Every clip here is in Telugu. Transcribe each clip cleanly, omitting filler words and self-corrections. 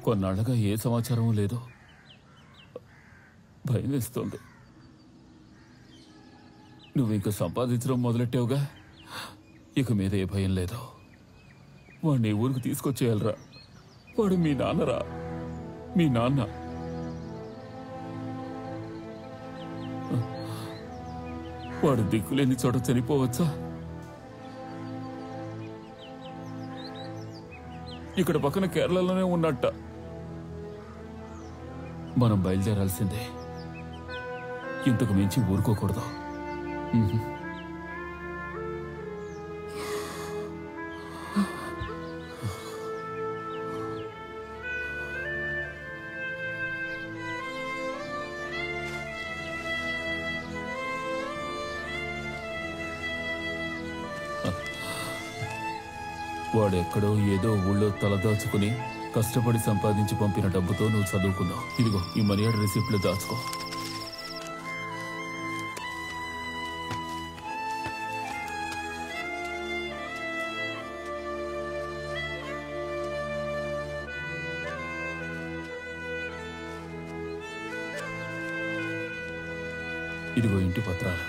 కొన్నాళ్ళగా ఏ సమాచారం లేదు. భయం వేస్తోంది. నువ్వు ఇంక సంపాదించడం మొదలెట్టావుగా, ఇక మీద ఏ భయం లేదు. వాడిని ఊరికి తీసుకొచ్చేయాలరా. వాడు మీ నాన్నరా, మీ నాన్న. వాడు దిక్కులేని చోట చనిపోవచ్చా? ఇక్కడ పక్కన కేరళలోనే ఉన్నట్ట. మనం బయలుదేరాల్సిందే. ఇంతకు మించి ఊరుకోకూడదు. వాడెక్కడో ఏదో ఊళ్ళో తలదాచుకుని కష్టపడి సంపాదించి పంపిన డబ్బుతో నువ్వు చదువుకున్నావు. ఇదిగో ఈ మనీ ఆర్డర్ రిసిప్ట్లు దాచుకో. ఇదిగో ఇంటి పత్రాలు.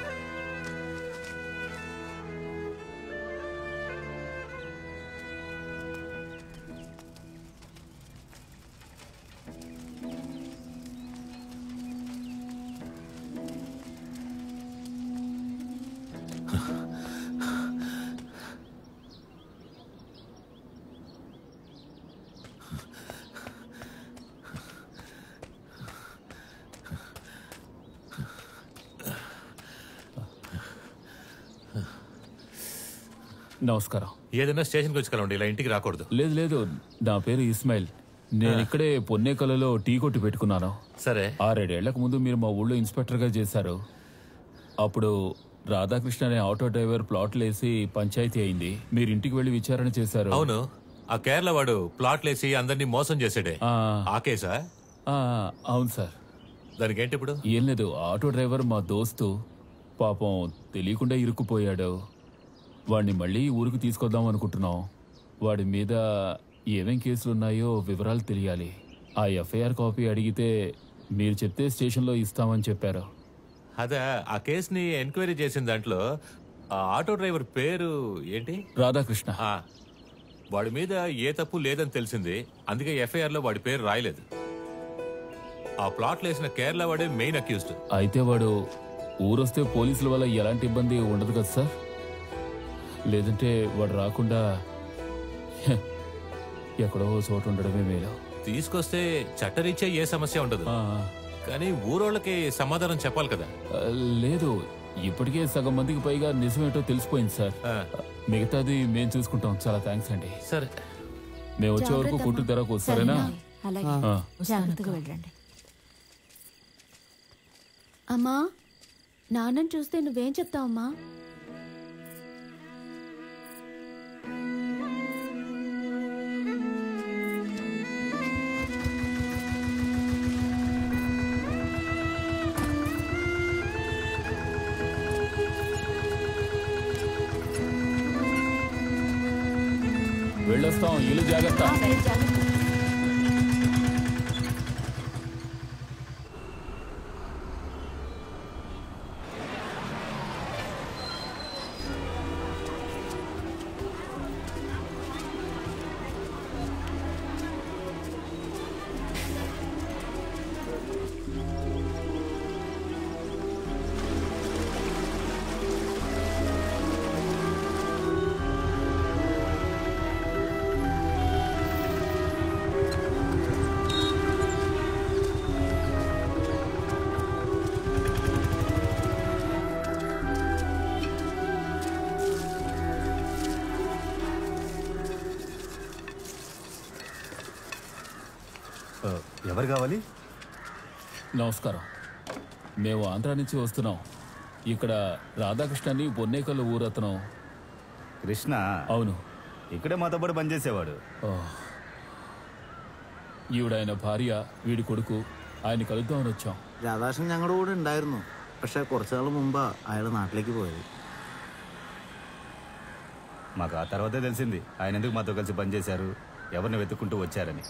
నమస్కారం. ఏదైనా స్టేషన్కి వచ్చి కలండి, ఇలా ఇంటికి రాకూడదు. లేదు లేదు, నా పేరు ఇస్మాయిల్. నేను ఇక్కడే పొన్నేకలలో టీ కొట్టి పెట్టుకున్నాను. సరే. 6-7 ఏళ్లకు ముందు మీరు మా ఊళ్ళో ఇన్స్పెక్టర్గా చేశారు. అప్పుడు రాధాకృష్ణ అనే ఆటో డ్రైవర్ ప్లాట్లేసి పంచాయతీ అయింది. మీరు ఇంటికి వెళ్లి విచారణ చేశారు. అవును, ఆ కేరళ వాడు ప్లాట్లేసి అందరినీ మోసం చేసాడే, ఆ కేసా? అవును సార్. దానికి ఏంటి ఇప్పుడు? ఏం లేదు, ఆటో డ్రైవర్ మా దోస్తు. పాపం తెలియకుండా ఇరుక్కుపోయాడు. వాడిని మళ్ళీ ఊరికి తీసుకొద్దాం అనుకుంటున్నాం. వాడి మీద ఏమేం కేసులున్నాయో వివరాలు తెలియాలి. ఆ ఎఫ్ఐఆర్ కాపీ అడిగితే మీరు చెప్తే స్టేషన్లో ఇస్తామని చెప్పారు. అదే, ఆ కేసుని ఎంక్వైరీ చేసిన దాంట్లో ఆ ఆటో డ్రైవర్ పేరు ఏంటి? రాధాకృష్ణ. వాడి మీద ఏ తప్పు లేదని తెలిసింది, అందుకే ఎఫ్ఐఆర్ లో వాడి పేరు రాయలేదు. ఆ ప్లాట్లు వేసిన కేరళ వాడే మెయిన్ అక్యూజ్డ్. అయితే వాడు ఊరొస్తే పోలీసుల వల్ల ఎలాంటి ఇబ్బంది ఉండదు కదా సార్? లేదంటే వాడు రాకుండా ఎక్కడో చోటు ఉండడమే మేలు. తీసుకొస్తే చట్టరీత్యా ఏ సమస్య ఉండదు, కానీ ఊరోళ్ళకి సమాధానం చెప్పాలి కదా. లేదు, ఇప్పటికే సగం మందికి పైగా నిజమేంటో తెలిసిపోయింది సార్. మిగతాది మేము చూసుకుంటాం. చాలా థ్యాంక్స్ అండి. సరే, మేము వచ్చే వరకు కుట్టు తెరకు. సరేనా? జాగ్రత్తగా వెళ్ళండి. అమ్మా, నాన్నని చూస్తే నువ్వేం చెప్తావమ్మా? వెళ్ళొస్తాం. ఇల్లు జాగ్రత్త. ఎవరు కావాలి? నమస్కారం. మేము ఆంధ్ర నుంచి వస్తున్నాం. ఇక్కడ రాధాకృష్ణని పొన్నేకల్ ఊరతను. కృష్ణ? అవును. ఇక్కడే మాతో పాటు పనిచేసేవాడు. ഈവിടായ ഭാര്യ വീട് കൊടുക്കൂ അതിന് കലുത്താൻ വെച്ചോ. രാധാകൃഷ്ണൻ ഞങ്ങളുടെ കൂടെ ഉണ്ടായിരുന്നു. പക്ഷെ കുറച്ചു നാൾ മുമ്പാ അയാൾ നാട്ടിലേക്ക് പോയത്. మాకు ఆ తర్వాతే తెలిసింది ఆయన ఎందుకు మాతో కలిసి పనిచేశారు, ఎవరిని వెతుక్కుంటూ వచ్చారని.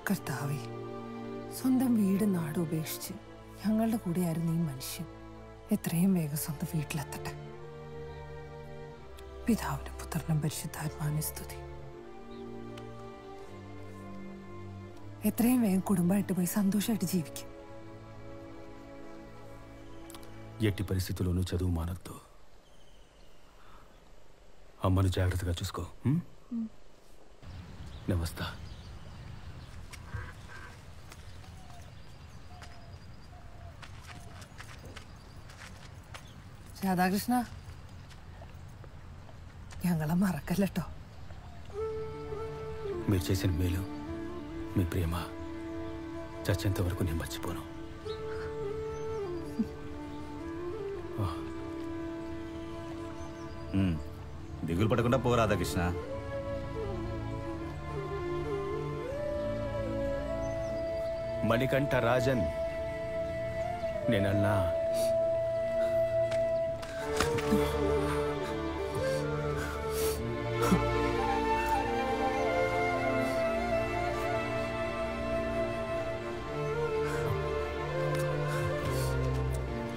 കർത്താവേ, സ്വന്തം വീട് നാട് ഉപേക്ഷിച്ച് ഞങ്ങളുടെ കൂടെയായിരുന്നു ഈ മനുഷ്യൻ. എത്രയും വേഗം സ്വന്തം വീട്ടിലെത്തട്ടെ. പിതാവിനും പുത്രനും പരിശുദ്ധാത്മാവിനും സ്തുതി. എത്രയും വേഗം కుటుంబాയിട്ട് పోయి సంతోషాയിട്ട് జీవికి. ఎట్టి పరిస్థితుల్లోనూ చదువు మానద్దు. అమ్మను జాగ్రత్తగా చూసుకో. నేను వస్తా. രാധാകൃഷ്ണ, ഞങ്ങളെ മറക്കല്ലോ. మీరు చేసిన మేలు, మీ ప్రేమ చచ్చేంత వరకు నేను మర్చిపోను. దిగులు పడకుండా పో రాధాకృష్ణ. మణికంఠ రాజన్, నేనన్నా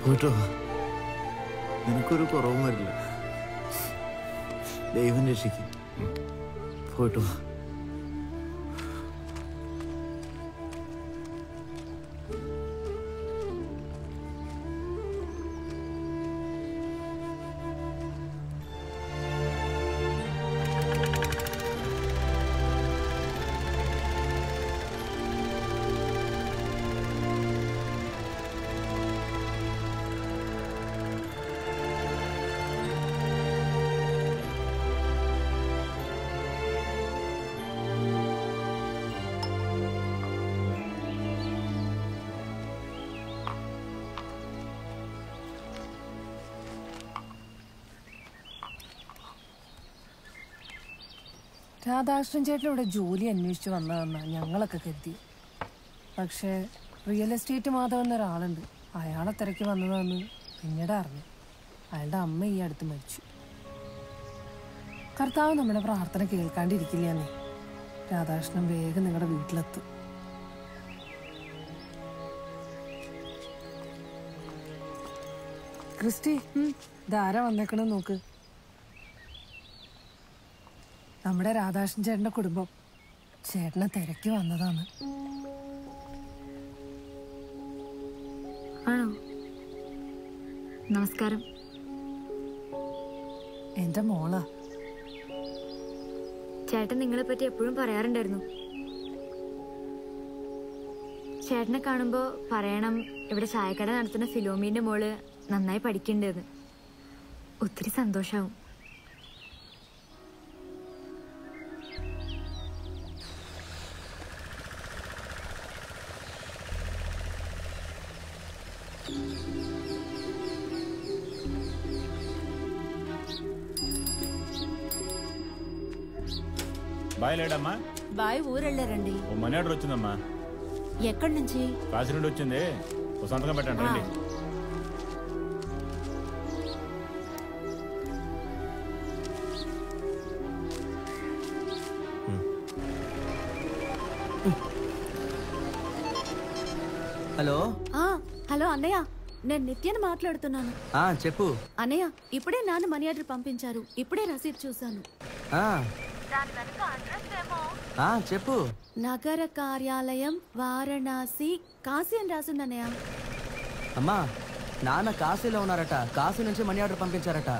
പോയിട്ടോ, നിനക്കൊരു കുറവും വരില്ല. ദൈവം രക്ഷിക്കും. പോയിട്ടോ. രാധാകൃഷ്ണൻ ചേട്ടൻ ഇവിടെ ജോലി അന്വേഷിച്ച് വന്നതെന്നാണ് ഞങ്ങളൊക്കെ കരുതി. പക്ഷേ റിയൽ എസ്റ്റേറ്റ് മാധവൻ എന്നൊരാളുണ്ട്, അയാളെ തിരക്കി വന്നതാന്ന് പിന്നീട് അറിഞ്ഞു. അയാളുടെ അമ്മ ഈ അടുത്ത് മരിച്ചു. കർത്താവ് നമ്മുടെ പ്രാർത്ഥന കേൾക്കാണ്ടിരിക്കില്ലെന്നേ. രാധാകൃഷ്ണൻ വേഗം നിങ്ങളുടെ വീട്ടിലെത്തും. ക്രിസ്റ്റി, ധാര വന്നേക്കണം നോക്ക്. നമ്മുടെ രാധാകൃഷ്ണൻ ചേട്ടന്റെ കുടുംബം ചേട്ടനെ തിരക്കി വന്നതാണ്. ആണോ? നമസ്കാരം. എന്റെ മോളാ. ചേട്ടൻ നിങ്ങളെ പറ്റി എപ്പോഴും പറയാറുണ്ടായിരുന്നു. ചേട്ടനെ കാണുമ്പോ പറയണം, ഇവിടെ ചായക്കട നടത്തുന്ന ഫിലോമീന്റെ മോള് നന്നായി പഠിക്കണ്ടെന്ന്. ഒത്തിരി സന്തോഷാവും. బాయ్ లేడమ్మా. బాయ్ ఊరెళ్ళారండి. ఓ మనీ ఆర్డర్ వచ్చిందమ్మా. ఎక్కడి నుంచి? కాశీ నుండి వచ్చింది. ఓ సంతకం పెట్టండి. రండి. హలో. హలో అన్నయ్య, నేను నిత్యని మాట్లాడుతున్నాను. చెప్పు అన్నయ్య, ఇప్పుడే నాన్న మనీ ఆర్డర్ పంపించారు. ఇప్పుడే రసీదు చూశాను. చెప్పు. నగర కార్యాలయం వారణాసి, కాశీ అని రాసిందన్నయ్య. అమ్మా, నాన్న కాశీలో ఉన్నారట. కాశీ నుంచి మనీ ఆర్డర్ పంపించారట.